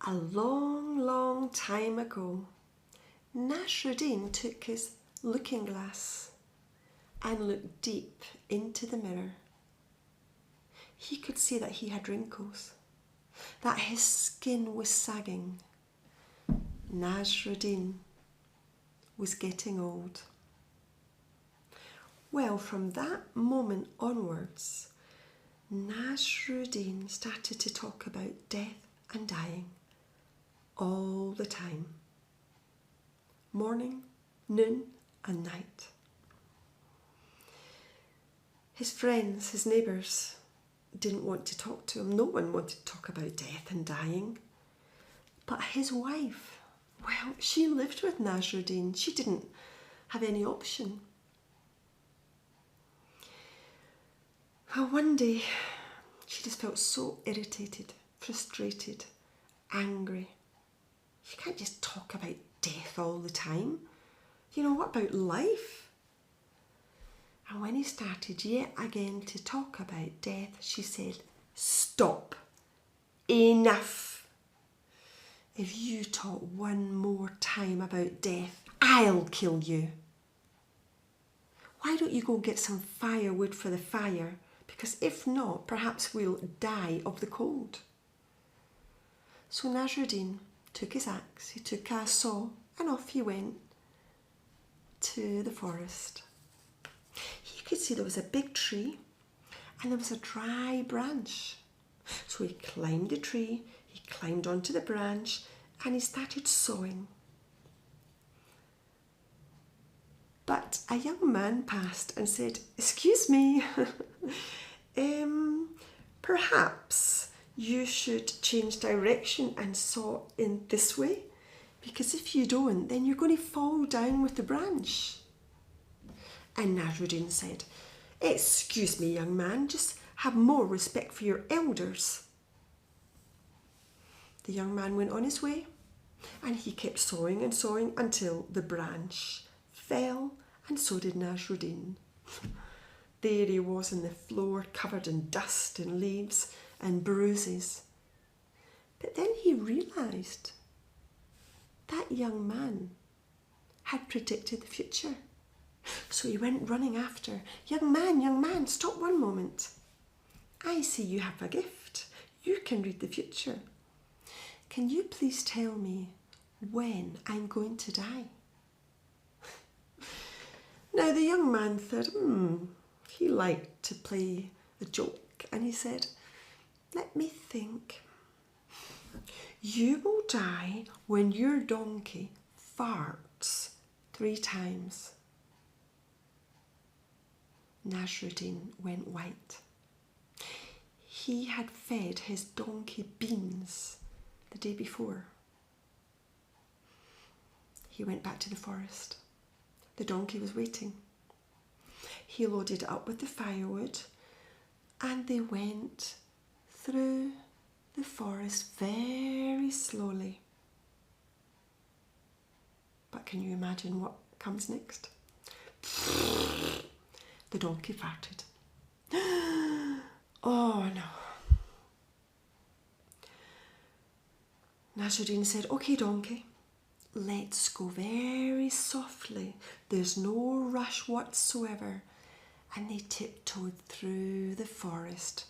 A long, long time ago, Nasruddin took his looking glass and looked deep into the mirror. He could see that he had wrinkles, that his skin was sagging. Nasruddin was getting old. Well, from that moment onwards, Nasruddin started to talk about death and dying all the time. Morning, noon and night. His friends, his neighbours, didn't want to talk to him. No one wanted to talk about death and dying. But his wife, well, she lived with Nasruddin. She didn't have any option. Well, one day, she just felt so irritated, frustrated, angry. You can't just talk about death all the time. You know, what about life? And when he started yet again to talk about death, she said, "Stop. Enough. If you talk one more time about death, I'll kill you. Why don't you go get some firewood for the fire? Because if not, perhaps we'll die of the cold." So Nasruddin took his axe, he took a saw, and off he went to the forest. He could see there was a big tree and there was a dry branch. So he climbed the tree, he climbed onto the branch, and he started sawing. But a young man passed and said, "Excuse me, perhaps you should change direction and saw in this way, because if you don't, then you're going to fall down with the branch." And Nasruddin said, "Excuse me, young man, just have more respect for your elders." The young man went on his way, and he kept sawing and sawing until the branch fell, and so did Nasruddin. There he was on the floor, covered in dust and leaves and bruises. But then he realised that young man had predicted the future. So he went running after. Young man, stop one moment. I see you have a gift. You can read the future. Can you please tell me when I'm going to die?" Now the young man thought, he liked to play a joke, and he said, "Let me think. You will die when your donkey farts 3 times. Nasruddin went white. He had fed his donkey beans the day before. He went back to the forest. The donkey was waiting. He loaded it up with the firewood, and they went through the forest very slowly. But can you imagine what comes next? The donkey farted. Oh no. Nasruddin said, "Okay, donkey, let's go very softly. There's no rush whatsoever." And they tiptoed through the forest.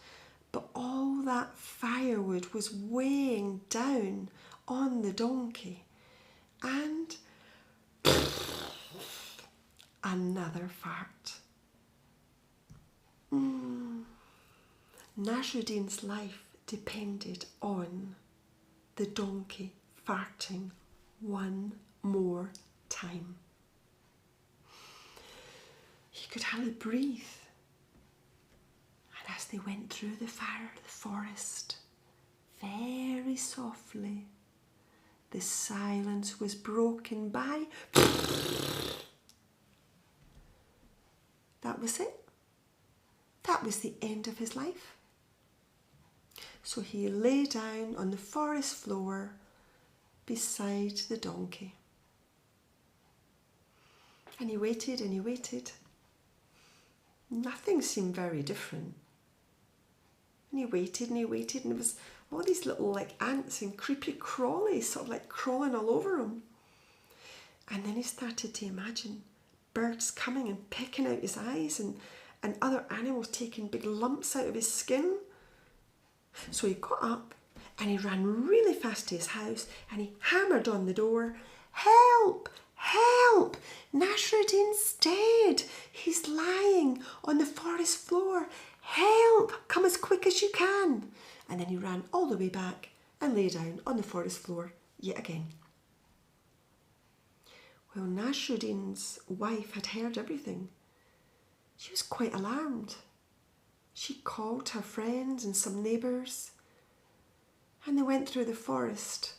But all that firewood was weighing down on the donkey. And another fart. Nasruddin's life depended on the donkey farting one more time. He could hardly breathe. And as they went through the forest, very softly, the silence was broken by... That was it. That was the end of his life. So he lay down on the forest floor beside the donkey. And he waited and he waited. Nothing seemed very different. And he waited and he waited, and it was all these little like ants and creepy crawlies sort of like crawling all over him. And then he started to imagine birds coming and pecking out his eyes and other animals taking big lumps out of his skin. So he got up and he ran really fast to his house and he hammered on the door. Help! Help! Nasruddin's dead. He's lying on the forest floor. Help! Come as quick as you can. And then he ran all the way back and lay down on the forest floor yet again. Well, Nasruddin's wife had heard everything. She was quite alarmed. She called her friends and some neighbours, and they went through the forest,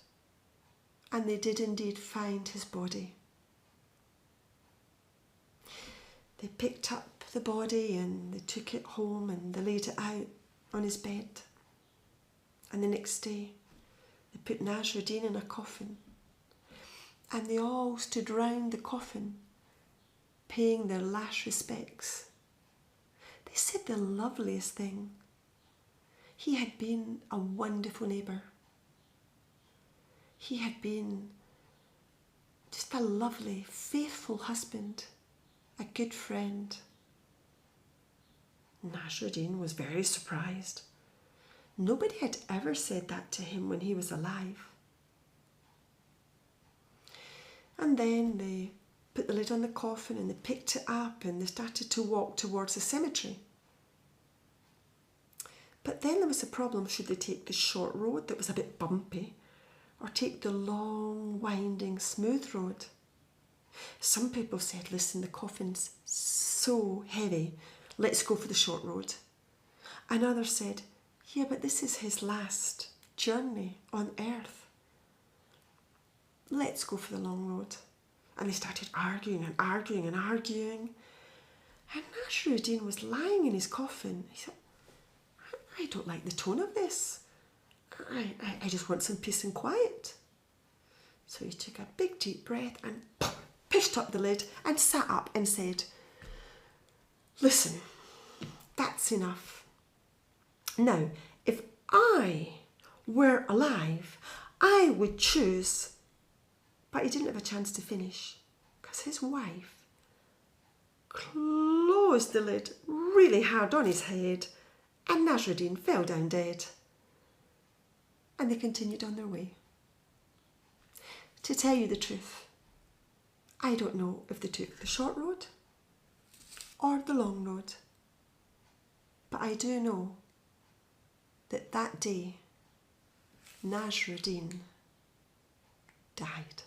and they did indeed find his body. They picked up the body and they took it home and they laid it out on his bed. And the next day, they put Nasruddin in a coffin, and they all stood round the coffin, paying their last respects. They said the loveliest thing. He had been a wonderful neighbour. He had been just a lovely, faithful husband, a good friend. Nasruddin was very surprised. Nobody had ever said that to him when he was alive. And then they put the lid on the coffin and they picked it up and they started to walk towards the cemetery. But then there was a problem. Should they take the short road that was a bit bumpy or take the long, winding, smooth road? Some people said, listen, the coffin's so heavy, let's go for the short road. And others said, yeah, but this is his last journey on earth. Let's go for the long road. And they started arguing and arguing and arguing. And Nasruddin was lying in his coffin. He said, I don't like the tone of this. I just want some peace and quiet. So he took a big deep breath and pushed up the lid and sat up and said, listen, that's enough. Now, if I were alive, I would choose. But he didn't have a chance to finish because his wife closed the lid really hard on his head and Nasruddin fell down dead. And they continued on their way. To tell you the truth, I don't know if they took the short road or the long road. But I do know that that day Nasruddin died.